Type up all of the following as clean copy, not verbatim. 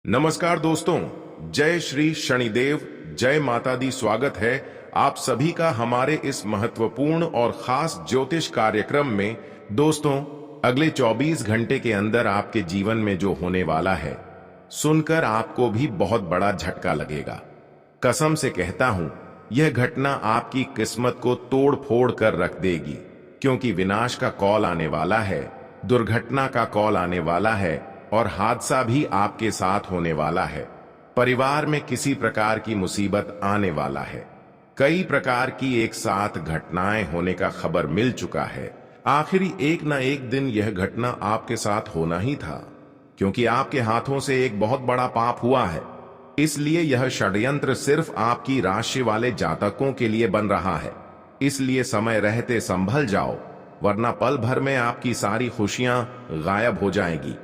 नमस्कार दोस्तों, जय श्री शनिदेव, जय माता दी। स्वागत है आप सभी का हमारे इस महत्वपूर्ण और खास ज्योतिष कार्यक्रम में। दोस्तों, अगले 24 घंटे के अंदर आपके जीवन में जो होने वाला है, सुनकर आपको भी बहुत बड़ा झटका लगेगा। कसम से कहता हूं, यह घटना आपकी किस्मत को तोड़ फोड़ कर रख देगी, क्योंकि विनाश का कॉल आने वाला है, दुर्घटना का कॉल आने वाला है और हादसा भी आपके साथ होने वाला है। परिवार में किसी प्रकार की मुसीबत आने वाला है। कई प्रकार की एक साथ घटनाएं होने का खबर मिल चुका है। आखिरी एक न एक दिन यह घटना आपके साथ होना ही था, क्योंकि आपके हाथों से एक बहुत बड़ा पाप हुआ है। इसलिए यह षड्यंत्र सिर्फ आपकी राशि वाले जातकों के लिए बन रहा है। इसलिए समय रहते संभल जाओ, वरना पल भर में आपकी सारी खुशियां गायब हो जाएगी।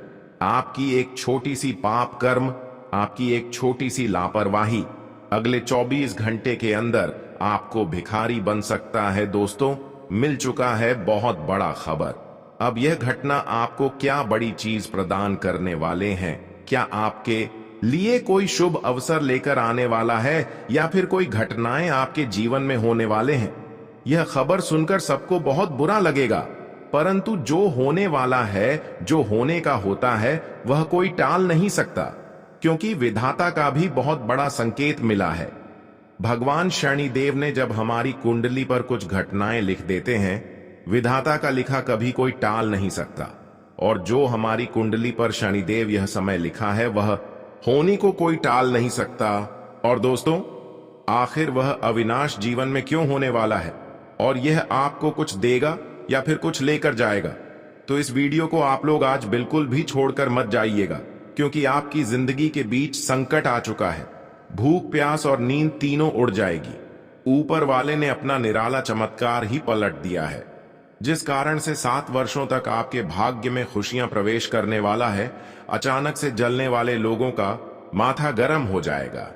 आपकी एक छोटी सी पाप कर्म, आपकी एक छोटी सी लापरवाही अगले 24 घंटे के अंदर आपको भिखारी बन सकता है। दोस्तों, मिल चुका है बहुत बड़ा खबर। अब यह घटना आपको क्या बड़ी चीज प्रदान करने वाले हैं? क्या आपके लिए कोई शुभ अवसर लेकर आने वाला है, या फिर कोई घटनाएं आपके जीवन में होने वाले हैं? यह खबर सुनकर सबको बहुत बुरा लगेगा, परंतु जो होने वाला है, जो होने का होता है, वह कोई टाल नहीं सकता, क्योंकि विधाता का भी बहुत बड़ा संकेत मिला है। भगवान शनिदेव ने जब हमारी कुंडली पर कुछ घटनाएं लिख देते हैं, विधाता का लिखा कभी कोई टाल नहीं सकता। और जो हमारी कुंडली पर शनिदेव यह समय लिखा है, वह होने को कोई टाल नहीं सकता। और दोस्तों, आखिर वह अविनाश जीवन में क्यों होने वाला है, और यह आपको कुछ देगा या फिर कुछ लेकर जाएगा? तो इस वीडियो को आप लोग आज बिल्कुल भी छोड़कर मत जाइएगा, क्योंकि आपकी जिंदगी के बीच संकट आ चुका है। भूख, प्यास और नींद तीनों उड़ जाएगी। ऊपर वाले ने अपना निराला चमत्कार ही पलट दिया है, जिस कारण से 7 वर्षों तक आपके भाग्य में खुशियां प्रवेश करने वाला है। अचानक से जलने वाले लोगों का माथा गर्म हो जाएगा।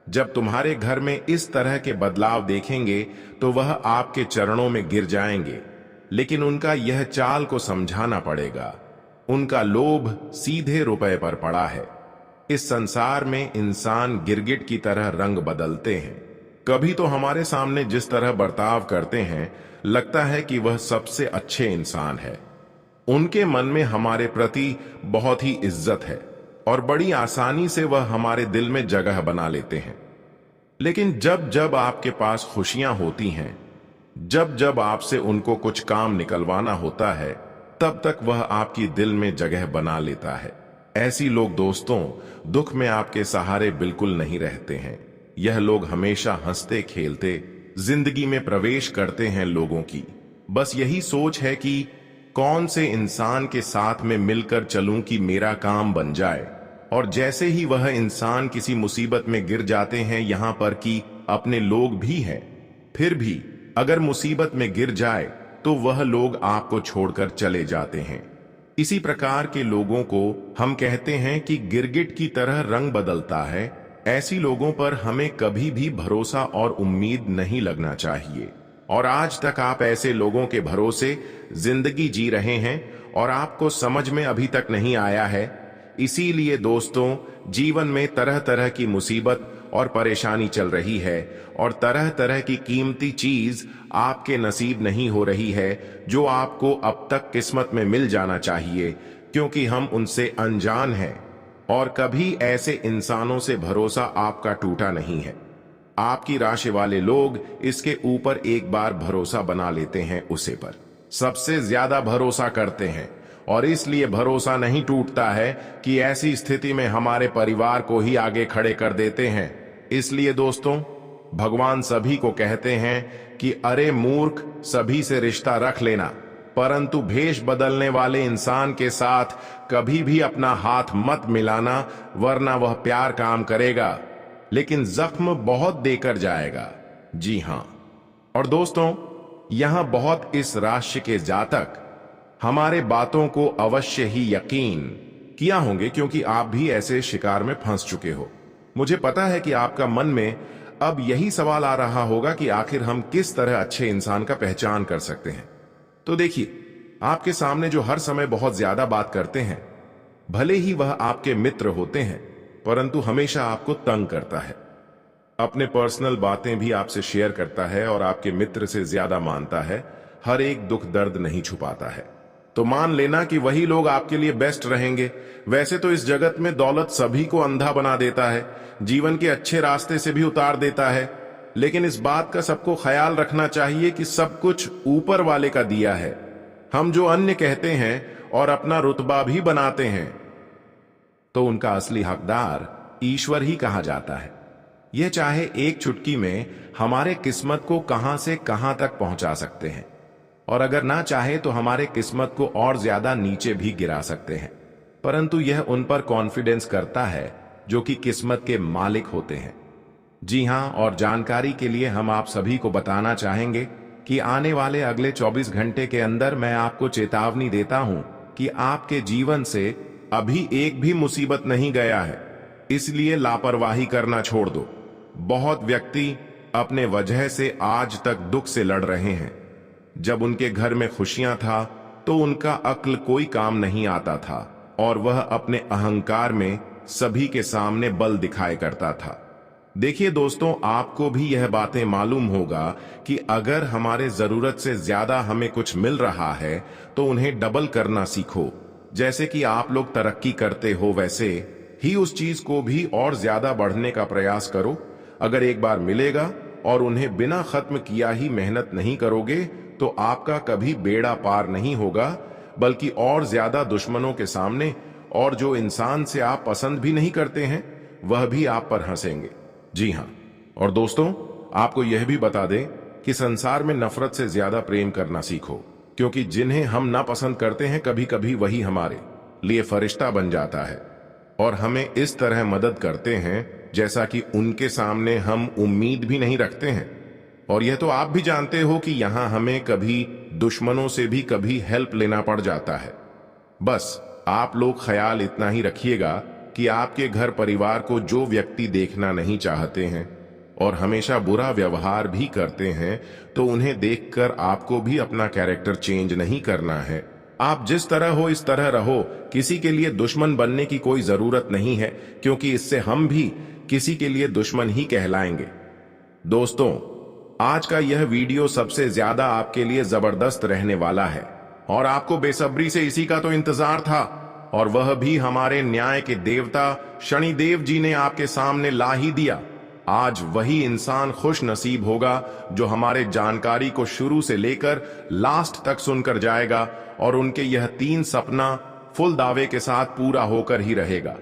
जब तुम्हारे घर में इस तरह के बदलाव देखेंगे, तो वह आपके चरणों में गिर जाएंगे। लेकिन उनका यह चाल को समझाना पड़ेगा। उनका लोभ सीधे रुपए पर पड़ा है। इस संसार में इंसान गिरगिट की तरह रंग बदलते हैं। कभी तो हमारे सामने जिस तरह बर्ताव करते हैं, लगता है कि वह सबसे अच्छे इंसान है। उनके मन में हमारे प्रति बहुत ही इज्जत है और बड़ी आसानी से वह हमारे दिल में जगह बना लेते हैं। लेकिन जब जब आपके पास खुशियां होती हैं, जब जब आपसे उनको कुछ काम निकलवाना होता है, तब तक वह आपकी दिल में जगह बना लेता है। ऐसी लोग दोस्तों, दुख में आपके सहारे बिल्कुल नहीं रहते हैं। यह लोग हमेशा हंसते खेलते जिंदगी में प्रवेश करते हैं लोगों की। बस यही सोच है कि कौन से इंसान के साथ में मिलकर चलूं कि मेरा काम बन जाए। और जैसे ही वह इंसान किसी मुसीबत में गिर जाते हैं, यहां पर कि अपने लोग भी हैं, फिर भी अगर मुसीबत में गिर जाए तो वह लोग आपको छोड़कर चले जाते हैं। इसी प्रकार के लोगों को हम कहते हैं कि गिरगिट की तरह रंग बदलता है। ऐसी लोगों पर हमें कभी भी भरोसा और उम्मीद नहीं लगना चाहिए। और आज तक आप ऐसे लोगों के भरोसे जिंदगी जी रहे हैं और आपको समझ में अभी तक नहीं आया है। इसीलिए दोस्तों, जीवन में तरह तरह की मुसीबत और परेशानी चल रही है, और तरह तरह की कीमती चीज आपके नसीब नहीं हो रही है, जो आपको अब तक किस्मत में मिल जाना चाहिए, क्योंकि हम उनसे अनजान हैं। और कभी ऐसे इंसानों से भरोसा आपका टूटा नहीं है। आपकी राशि वाले लोग इसके ऊपर एक बार भरोसा बना लेते हैं, उसे पर सबसे ज्यादा भरोसा करते हैं, और इसलिए भरोसा नहीं टूटता है कि ऐसी स्थिति में हमारे परिवार को ही आगे खड़े कर देते हैं। इसलिए दोस्तों, भगवान सभी को कहते हैं कि अरे मूर्ख, सभी से रिश्ता रख लेना, परंतु भेष बदलने वाले इंसान के साथ कभी भी अपना हाथ मत मिलाना, वरना वह प्यार काम करेगा लेकिन जख्म बहुत देकर जाएगा। जी हां। और दोस्तों, यहां बहुत इस राशि के जातक हमारे बातों को अवश्य ही यकीन किया होंगे, क्योंकि आप भी ऐसे शिकार में फंस चुके हो। मुझे पता है कि आपका मन में अब यही सवाल आ रहा होगा कि आखिर हम किस तरह अच्छे इंसान का पहचान कर सकते हैं। तो देखिए, आपके सामने जो हर समय बहुत ज्यादा बात करते हैं, भले ही वह आपके मित्र होते हैं, परंतु हमेशा आपको तंग करता है। अपने पर्सनल बातें भी आपसे शेयर करता है और आपके मित्र से ज्यादा मानता है। हर एक दुख दर्द नहीं छुपाता है। तो मान लेना कि वही लोग आपके लिए बेस्ट रहेंगे। वैसे तो इस जगत में दौलत सभी को अंधा बना देता है, जीवन के अच्छे रास्ते से भी उतार देता है, लेकिन इस बात का सबको ख्याल रखना चाहिए कि सब कुछ ऊपर वाले का दिया है। हम जो अन्य कहते हैं और अपना रुतबा भी बनाते हैं, तो उनका असली हकदार ईश्वर ही कहा जाता है। यह चाहे एक चुटकी में हमारे किस्मत को कहां से कहां तक पहुंचा सकते हैं, और अगर ना चाहे तो हमारे किस्मत को और ज्यादा नीचे भी गिरा सकते हैं। परंतु यह उन पर कॉन्फिडेंस करता है जो कि किस्मत के मालिक होते हैं। जी हां, और जानकारी के लिए हम आप सभी को बताना चाहेंगे कि आने वाले अगले 24 घंटे के अंदर मैं आपको चेतावनी देता हूं कि आपके जीवन से अभी एक भी मुसीबत नहीं गया है, इसलिए लापरवाही करना छोड़ दो। बहुत व्यक्ति अपने वजह से आज तक दुख से लड़ रहे हैं। जब उनके घर में खुशियां था तो उनका अक्ल कोई काम नहीं आता था और वह अपने अहंकार में सभी के सामने बल दिखाया करता था। देखिए दोस्तों, आपको भी यह बातें मालूम होगा कि अगर हमारे जरूरत से ज्यादा हमें कुछ मिल रहा है तो उन्हें डबल करना सीखो। जैसे कि आप लोग तरक्की करते हो, वैसे ही उस चीज को भी और ज्यादा बढ़ने का प्रयास करो। अगर एक बार मिलेगा और उन्हें बिना खत्म किया ही मेहनत नहीं करोगे तो आपका कभी बेड़ा पार नहीं होगा, बल्कि और ज्यादा दुश्मनों के सामने, और जो इंसान से आप पसंद भी नहीं करते हैं वह भी आप पर हंसेंगे। जी हां, और दोस्तों, आपको यह भी बता दें कि संसार में नफरत से ज्यादा प्रेम करना सीखो, क्योंकि जिन्हें हम ना पसंद करते हैं कभी कभी वही हमारे लिए फरिश्ता बन जाता है और हमें इस तरह मदद करते हैं जैसा कि उनके सामने हम उम्मीद भी नहीं रखते हैं। और यह तो आप भी जानते हो कि यहां हमें कभी दुश्मनों से भी कभी हेल्प लेना पड़ जाता है। बस आप लोग ख्याल इतना ही रखिएगा कि आपके घर परिवार को जो व्यक्ति देखना नहीं चाहते हैं और हमेशा बुरा व्यवहार भी करते हैं, तो उन्हें देखकर आपको भी अपना कैरेक्टर चेंज नहीं करना है। आप जिस तरह हो इस तरह रहो। किसी के लिए दुश्मन बनने की कोई जरूरत नहीं है, क्योंकि इससे हम भी किसी के लिए दुश्मन ही कहलाएंगे। दोस्तों, आज का यह वीडियो सबसे ज्यादा आपके लिए जबरदस्त रहने वाला है और आपको बेसब्री से इसी का तो इंतजार था, और वह भी हमारे न्याय के देवता शनिदेव जी ने आपके सामने ला ही दिया। आज वही इंसान खुश नसीब होगा जो हमारे जानकारी को शुरू से लेकर लास्ट तक सुनकर जाएगा और उनके यह 3 सपना फुल दावे के साथ पूरा होकर ही रहेगा।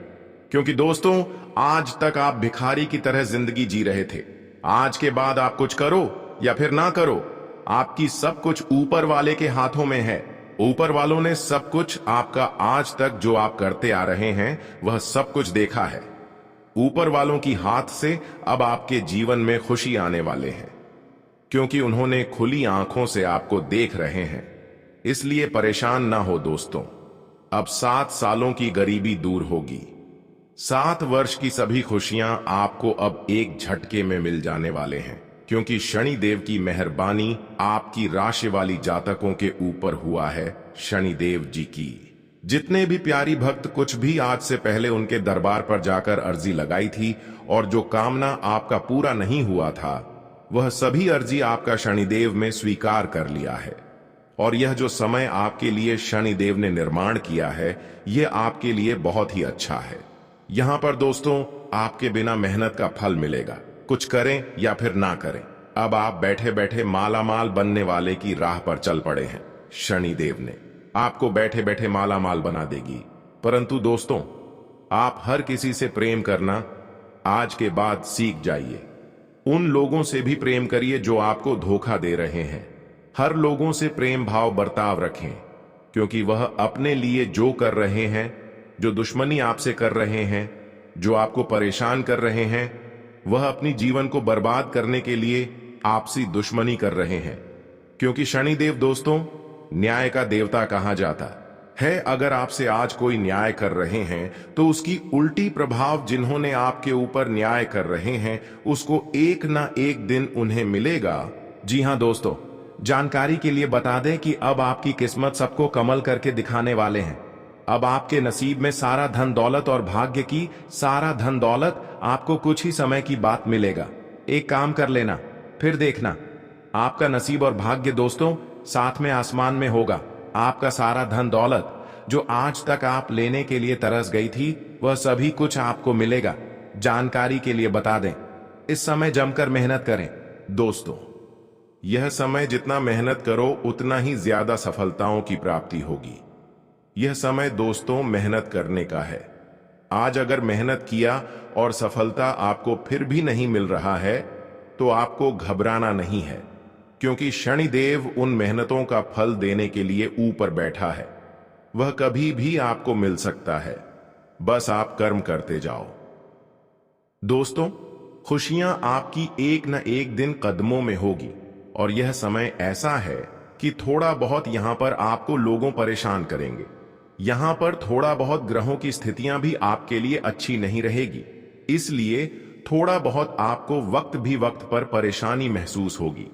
क्योंकि दोस्तों, आज तक आप भिखारी की तरह जिंदगी जी रहे थे। आज के बाद आप कुछ करो या फिर ना करो, आपकी सब कुछ ऊपर वाले के हाथों में है। ऊपर वालों ने सब कुछ आपका आज तक जो आप करते आ रहे हैं वह सब कुछ देखा है। ऊपर वालों की हाथ से अब आपके जीवन में खुशी आने वाले हैं, क्योंकि उन्होंने खुली आंखों से आपको देख रहे हैं। इसलिए परेशान ना हो दोस्तों, अब 7 सालों की गरीबी दूर होगी। 7 वर्ष की सभी खुशियां आपको अब एक झटके में मिल जाने वाले हैं, क्योंकि शनिदेव की मेहरबानी आपकी राशि वाली जातकों के ऊपर हुआ है। शनिदेव जी की जितने भी प्यारी भक्त कुछ भी आज से पहले उनके दरबार पर जाकर अर्जी लगाई थी और जो कामना आपका पूरा नहीं हुआ था, वह सभी अर्जी आपका शनिदेव में स्वीकार कर लिया है। और यह जो समय आपके लिए शनिदेव ने निर्माण किया है, यह आपके लिए बहुत ही अच्छा है। यहां पर दोस्तों, आपके बिना मेहनत का फल मिलेगा। कुछ करें या फिर ना करें, अब आप बैठे बैठे मालामाल बनने वाले की राह पर चल पड़े हैं। शनिदेव ने आपको बैठे बैठे मालामाल बना देगी। परंतु दोस्तों, आप हर किसी से प्रेम करना आज के बाद सीख जाइए। उन लोगों से भी प्रेम करिए जो आपको धोखा दे रहे हैं। हर लोगों से प्रेम भाव बर्ताव रखें, क्योंकि वह अपने लिए जो कर रहे हैं, जो दुश्मनी आपसे कर रहे हैं, जो आपको परेशान कर रहे हैं, वह अपनी जीवन को बर्बाद करने के लिए आपसी दुश्मनी कर रहे हैं। क्योंकि शनिदेव दोस्तों न्याय का देवता कहा जाता है। अगर आपसे आज कोई न्याय कर रहे हैं तो उसकी उल्टी प्रभाव जिन्होंने आपके ऊपर न्याय कर रहे हैं उसको एक ना एक दिन उन्हें मिलेगा। जी हां दोस्तों, जानकारी के लिए बता दें कि अब आपकी किस्मत सबको कमल करके दिखाने वाले हैं। अब आपके नसीब में सारा धन दौलत और भाग्य की सारा धन दौलत आपको कुछ ही समय की बात मिलेगा। एक काम कर लेना, फिर देखना आपका नसीब और भाग्य दोस्तों साथ में आसमान में होगा। आपका सारा धन दौलत जो आज तक आप लेने के लिए तरस गई थी, वह सभी कुछ आपको मिलेगा। जानकारी के लिए बता दें, इस समय जमकर मेहनत करें दोस्तों। यह समय जितना मेहनत करो उतना ही ज्यादा सफलताओं की प्राप्ति होगी। यह समय दोस्तों मेहनत करने का है। आज अगर मेहनत किया और सफलता आपको फिर भी नहीं मिल रहा है तो आपको घबराना नहीं है, क्योंकि शनिदेव उन मेहनतों का फल देने के लिए ऊपर बैठा है। वह कभी भी आपको मिल सकता है, बस आप कर्म करते जाओ। दोस्तों, खुशियां आपकी एक न एक दिन कदमों में होगी और यह समय ऐसा है कि थोड़ा बहुत यहां पर आपको लोगों परेशान करेंगे। यहां पर थोड़ा बहुत ग्रहों की स्थितियां भी आपके लिए अच्छी नहीं रहेगी, इसलिए थोड़ा बहुत आपको वक्त पर परेशानी महसूस होगी।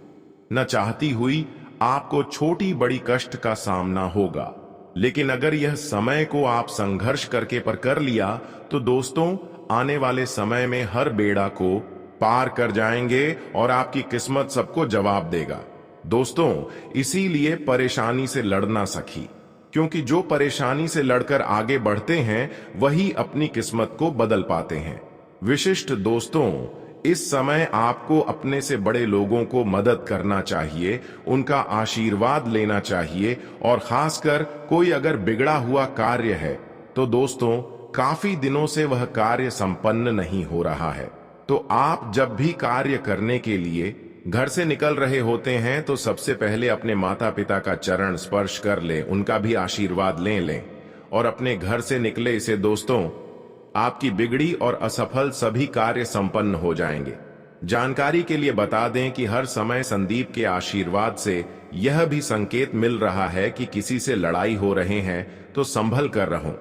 न चाहती हुई आपको छोटी बड़ी कष्ट का सामना होगा, लेकिन अगर यह समय को आप संघर्ष करके पर कर लिया तो दोस्तों आने वाले समय में हर बेड़ा को पार कर जाएंगे और आपकी किस्मत सबको जवाब देगा। दोस्तों, इसीलिए परेशानी से लड़ना सखी, क्योंकि जो परेशानी से लड़कर आगे बढ़ते हैं वही अपनी किस्मत को बदल पाते हैं। विशिष्ट दोस्तों, इस समय आपको अपने से बड़े लोगों को मदद करना चाहिए, उनका आशीर्वाद लेना चाहिए, और खासकर कोई अगर बिगड़ा हुआ कार्य है तो दोस्तों काफी दिनों से वह कार्य संपन्न नहीं हो रहा है, तो आप जब भी कार्य करने के लिए घर से निकल रहे होते हैं तो सबसे पहले अपने माता पिता का चरण स्पर्श कर लें, उनका भी आशीर्वाद लें और अपने घर से निकले इसे दोस्तों आपकी बिगड़ी और असफल सभी कार्य संपन्न हो जाएंगे। जानकारी के लिए बता दें कि हर समय संदीप के आशीर्वाद से यह भी संकेत मिल रहा है कि किसी से लड़ाई हो रहे हैं तो संभल कर रहो,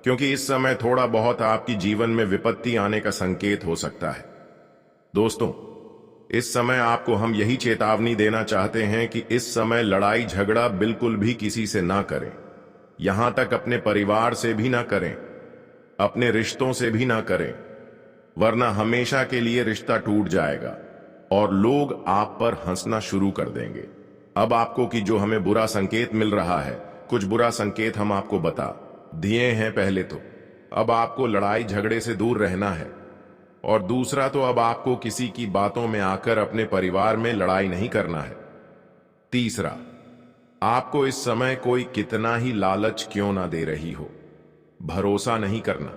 क्योंकि इस समय थोड़ा बहुत आपकी जीवन में विपत्ति आने का संकेत हो सकता है। दोस्तों, इस समय आपको हम यही चेतावनी देना चाहते हैं कि इस समय लड़ाई झगड़ा बिल्कुल भी किसी से ना करें, यहां तक अपने परिवार से भी ना करें, अपने रिश्तों से भी ना करें, वरना हमेशा के लिए रिश्ता टूट जाएगा और लोग आप पर हंसना शुरू कर देंगे। अब आपको कि जो हमें बुरा संकेत मिल रहा है, कुछ बुरा संकेत हम आपको बता दिए हैं। पहले तो अब आपको लड़ाई झगड़े से दूर रहना है, और दूसरा तो अब आपको किसी की बातों में आकर अपने परिवार में लड़ाई नहीं करना है। तीसरा, आपको इस समय कोई कितना ही लालच क्यों ना दे रही हो, भरोसा नहीं करना।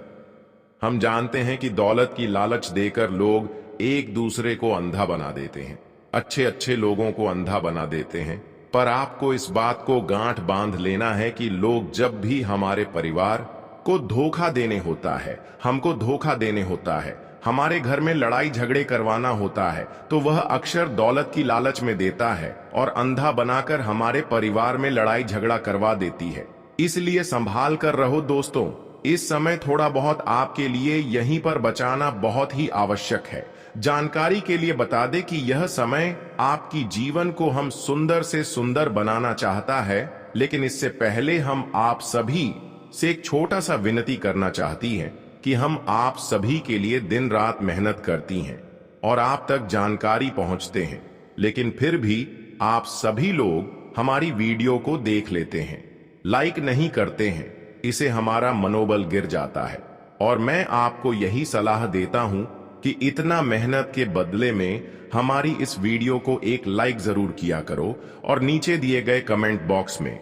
हम जानते हैं कि दौलत की लालच देकर लोग एक दूसरे को अंधा बना देते हैं, अच्छे अच्छे लोगों को अंधा बना देते हैं, पर आपको इस बात को गांठ बांध लेना है कि लोग जब भी हमारे परिवार को धोखा देने होता है, हमको धोखा देने होता है, हमारे घर में लड़ाई झगड़े करवाना होता है, तो वह अक्सर दौलत की लालच में देता है और अंधा बनाकर हमारे परिवार में लड़ाई झगड़ा करवा देती है। इसलिए संभाल कर रहो दोस्तों। इस समय थोड़ा बहुत आपके लिए यहीं पर बचाना बहुत ही आवश्यक है। जानकारी के लिए बता दें कि यह समय आपकी जीवन को हम सुंदर से सुंदर बनाना चाहता है, लेकिन इससे पहले हम आप सभी से एक छोटा सा विनती करना चाहती हैं कि हम आप सभी के लिए दिन रात मेहनत करती हैं और आप तक जानकारी पहुंचते हैं, लेकिन फिर भी आप सभी लोग हमारी वीडियो को देख लेते हैं, लाइक नहीं करते हैं। इसे हमारा मनोबल गिर जाता है और मैं आपको यही सलाह देता हूं कि इतना मेहनत के बदले में हमारी इस वीडियो को एक लाइक जरूर किया करो और नीचे दिए गए कमेंट बॉक्स में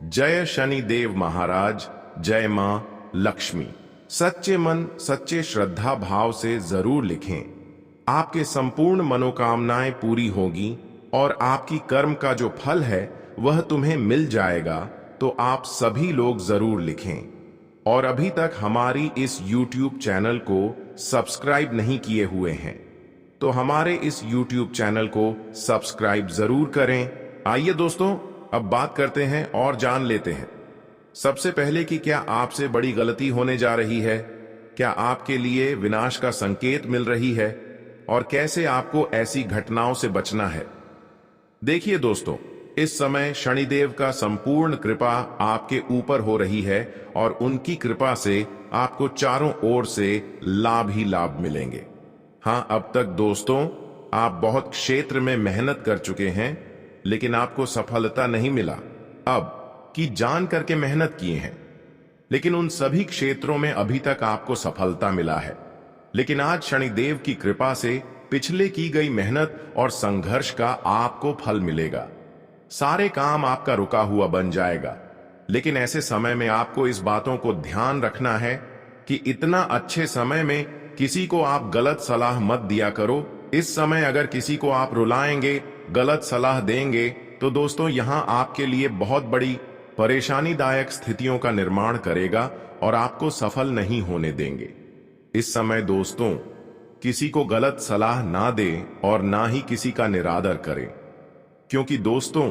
जय शनिदेव महाराज, जय मां लक्ष्मी सच्चे मन सच्चे श्रद्धा भाव से जरूर लिखें। आपके संपूर्ण मनोकामनाएं पूरी होगी और आपकी कर्म का जो फल है वह तुम्हें मिल जाएगा। तो आप सभी लोग जरूर लिखें और अभी तक हमारी इस YouTube चैनल को सब्सक्राइब नहीं किए हुए हैं तो हमारे इस YouTube चैनल को सब्सक्राइब जरूर करें। आइए दोस्तों, अब बात करते हैं और जान लेते हैं सबसे पहले कि क्या आपसे बड़ी गलती होने जा रही है, क्या आपके लिए विनाश का संकेत मिल रही है, और कैसे आपको ऐसी घटनाओं से बचना है। देखिए दोस्तों, इस समय शनिदेव का संपूर्ण कृपा आपके ऊपर हो रही है और उनकी कृपा से आपको चारों ओर से लाभ ही लाभ मिलेंगे। हाँ, अब तक दोस्तों आप बहुत क्षेत्र में मेहनत कर चुके हैं लेकिन आपको सफलता नहीं मिला। अब की जान करके मेहनत किए हैं लेकिन उन सभी क्षेत्रों में अभी तक आपको सफलता मिला है। लेकिन आज शनिदेव की कृपा से पिछले की गई मेहनत और संघर्ष का आपको फल मिलेगा। सारे काम आपका रुका हुआ बन जाएगा। लेकिन ऐसे समय में आपको इस बातों को ध्यान रखना है कि इतना अच्छे समय में किसी को आप गलत सलाह मत दिया करो। इस समय अगर किसी को आप रुलाएंगे, गलत सलाह देंगे तो दोस्तों यहां आपके लिए बहुत बड़ी परेशानीदायक स्थितियों का निर्माण करेगा और आपको सफल नहीं होने देंगे। इस समय दोस्तों किसी को गलत सलाह ना दें और ना ही किसी का निरादर करें, क्योंकि दोस्तों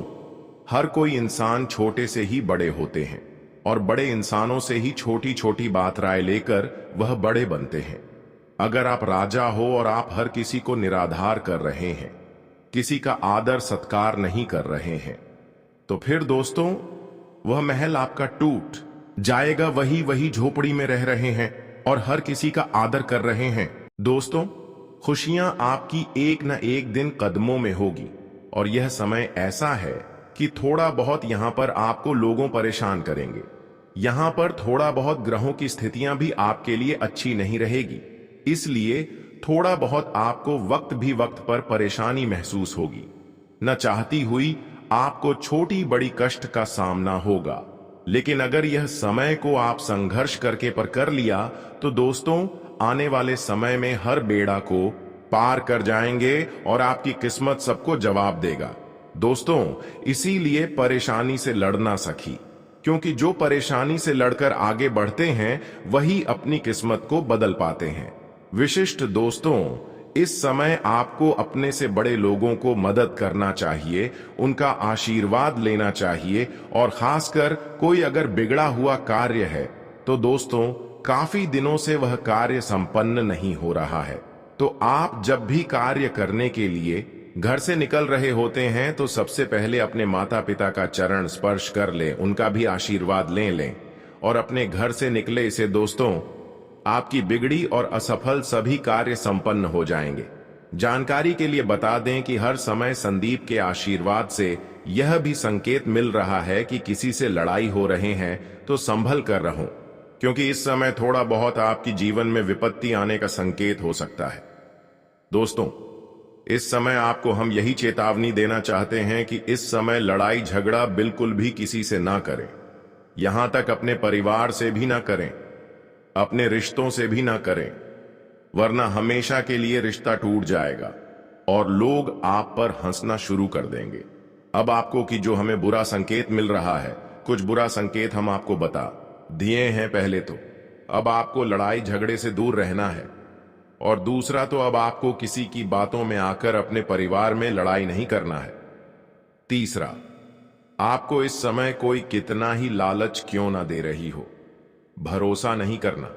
हर कोई इंसान छोटे से ही बड़े होते हैं और बड़े इंसानों से ही छोटी छोटी बात राय लेकर वह बड़े बनते हैं। अगर आप राजा हो और आप हर किसी को निराधार कर रहे हैं, किसी का आदर सत्कार नहीं कर रहे हैं, तो फिर दोस्तों वह महल आपका टूट जाएगा। वही झोपड़ी में रह रहे हैं और हर किसी का आदर कर रहे हैं। दोस्तों खुशियां आपकी एक न एक दिन कदमों में होगी और यह समय ऐसा है कि थोड़ा बहुत यहां पर आपको लोगों परेशान करेंगे। यहां पर थोड़ा बहुत ग्रहों की स्थितियां भी आपके लिए अच्छी नहीं रहेगी, इसलिए थोड़ा बहुत आपको वक्त पर परेशानी महसूस होगी। न चाहती हुई आपको छोटी बड़ी कष्ट का सामना होगा। लेकिन अगर यह समय को आप संघर्ष करके पर कर लिया तो दोस्तों आने वाले समय में हर बेड़ा को पार कर जाएंगे और आपकी किस्मत सबको जवाब देगा। दोस्तों इसीलिए परेशानी से लड़ना सखी, क्योंकि जो परेशानी से लड़कर आगे बढ़ते हैं वही अपनी किस्मत को बदल पाते हैं। विशिष्ट दोस्तों इस समय आपको अपने से बड़े लोगों को मदद करना चाहिए, उनका आशीर्वाद लेना चाहिए और खासकर कोई अगर बिगड़ा हुआ कार्य है तो दोस्तों काफी दिनों से वह कार्य संपन्न नहीं हो रहा है, तो आप जब भी कार्य करने के लिए घर से निकल रहे होते हैं तो सबसे पहले अपने माता पिता का चरण स्पर्श कर लें, उनका भी आशीर्वाद लें और अपने घर से निकले से दोस्तों आपकी बिगड़ी और असफल सभी कार्य संपन्न हो जाएंगे। जानकारी के लिए बता दें कि हर समय संदीप के आशीर्वाद से यह भी संकेत मिल रहा है कि किसी से लड़ाई हो रहे हैं तो संभल कर रहो, क्योंकि इस समय थोड़ा बहुत आपकी जीवन में विपत्ति आने का संकेत हो सकता है। दोस्तों इस समय आपको हम यही चेतावनी देना चाहते हैं कि इस समय लड़ाई झगड़ा बिल्कुल भी किसी से ना करें, यहां तक अपने परिवार से भी ना करें, अपने रिश्तों से भी ना करें, वरना हमेशा के लिए रिश्ता टूट जाएगा और लोग आप पर हंसना शुरू कर देंगे। अब आपको कि जो हमें बुरा संकेत मिल रहा है, कुछ बुरा संकेत हम आपको बता दिए हैं। पहले तो अब आपको लड़ाई झगड़े से दूर रहना है और दूसरा तो अब आपको किसी की बातों में आकर अपने परिवार में लड़ाई नहीं करना है। तीसरा, आपको इस समय कोई कितना ही लालच क्यों ना दे रही हो, भरोसा नहीं करना।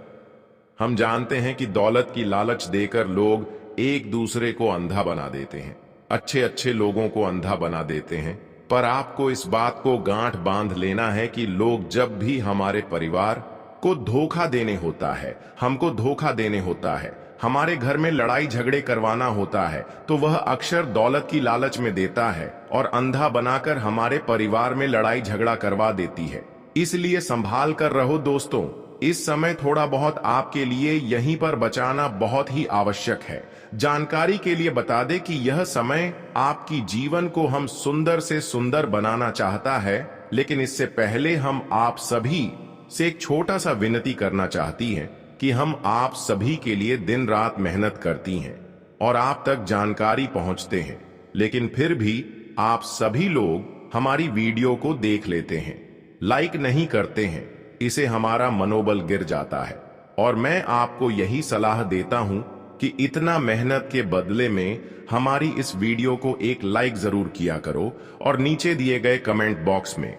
हम जानते हैं कि दौलत की लालच देकर लोग एक दूसरे को अंधा बना देते हैं, अच्छे अच्छे लोगों को अंधा बना देते हैं, पर आपको इस बात को गांठ बांध लेना है कि लोग जब भी हमारे परिवार को धोखा देने होता है, हमको धोखा देने होता है, हमारे घर में लड़ाई झगड़े करवाना होता है, तो वह अक्सर दौलत की लालच में देता है और अंधा बनाकर हमारे परिवार में लड़ाई झगड़ा करवा देती है। इसलिए संभाल कर रहो दोस्तों। इस समय थोड़ा बहुत आपके लिए यहीं पर बचाना बहुत ही आवश्यक है। जानकारी के लिए बता दें कि यह समय आपकी जीवन को हम सुंदर से सुंदर बनाना चाहता है, लेकिन इससे पहले हम आप सभी से एक छोटा सा विनती करना चाहती हैं कि हम आप सभी के लिए दिन रात मेहनत करती हैं और आप तक जानकारी पहुंचते हैं, लेकिन फिर भी आप सभी लोग हमारी वीडियो को देख लेते हैं, लाइक नहीं करते हैं। इसे हमारा मनोबल गिर जाता है और मैं आपको यही सलाह देता हूं कि इतना मेहनत के बदले में हमारी इस वीडियो को एक लाइक जरूर किया करो और नीचे दिए गए कमेंट बॉक्स में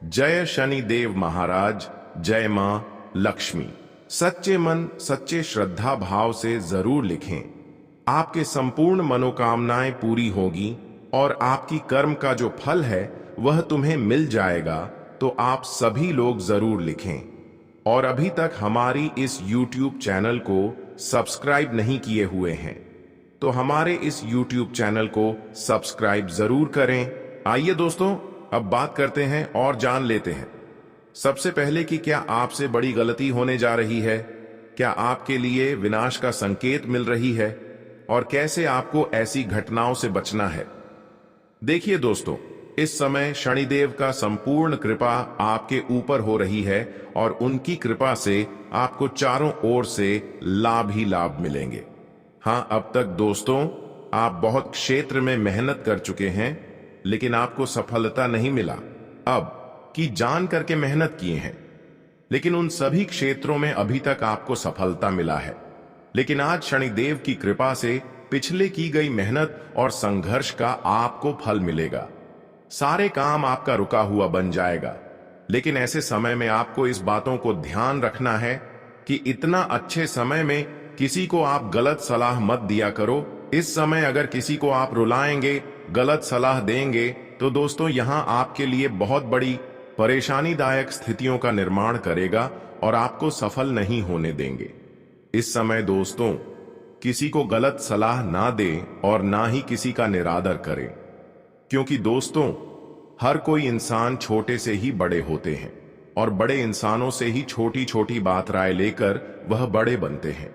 जय शनिदेव महाराज, जय मां लक्ष्मी सच्चे मन सच्चे श्रद्धा भाव से जरूर लिखें। आपके संपूर्ण मनोकामनाएं पूरी होगी और आपकी कर्म का जो फल है वह तुम्हें मिल जाएगा, तो आप सभी लोग जरूर लिखें। और अभी तक हमारी इस YouTube चैनल को सब्सक्राइब नहीं किए हुए हैं तो हमारे इस YouTube चैनल को सब्सक्राइब जरूर करें। आइए दोस्तों, अब बात करते हैं और जान लेते हैं सबसे पहले कि क्या आपसे बड़ी गलती होने जा रही है, क्या आपके लिए विनाश का संकेत मिल रही है और कैसे आपको ऐसी घटनाओं से बचना है। देखिए दोस्तों, इस समय शनिदेव का संपूर्ण कृपा आपके ऊपर हो रही है और उनकी कृपा से आपको चारों ओर से लाभ ही लाभ मिलेंगे। हाँ, अब तक दोस्तों आप बहुत क्षेत्र में मेहनत कर चुके हैं लेकिन आपको सफलता नहीं मिला। अब की जान करके मेहनत किए हैं लेकिन उन सभी क्षेत्रों में अभी तक आपको सफलता मिला है। लेकिन आज शनिदेव की कृपा से पिछले की गई मेहनत और संघर्ष का आपको फल मिलेगा। सारे काम आपका रुका हुआ बन जाएगा। लेकिन ऐसे समय में आपको इस बातों को ध्यान रखना है कि इतना अच्छे समय में किसी को आप गलत सलाह मत दिया करो। इस समय अगर किसी को आप रुलाएंगे, गलत सलाह देंगे तो दोस्तों यहां आपके लिए बहुत बड़ी परेशानीदायक स्थितियों का निर्माण करेगा और आपको सफल नहीं होने देंगे। इस समय दोस्तों किसी को गलत सलाह ना दें और ना ही किसी का निरादर करें, क्योंकि दोस्तों हर कोई इंसान छोटे से ही बड़े होते हैं और बड़े इंसानों से ही छोटी छोटी बात राय लेकर वह बड़े बनते हैं।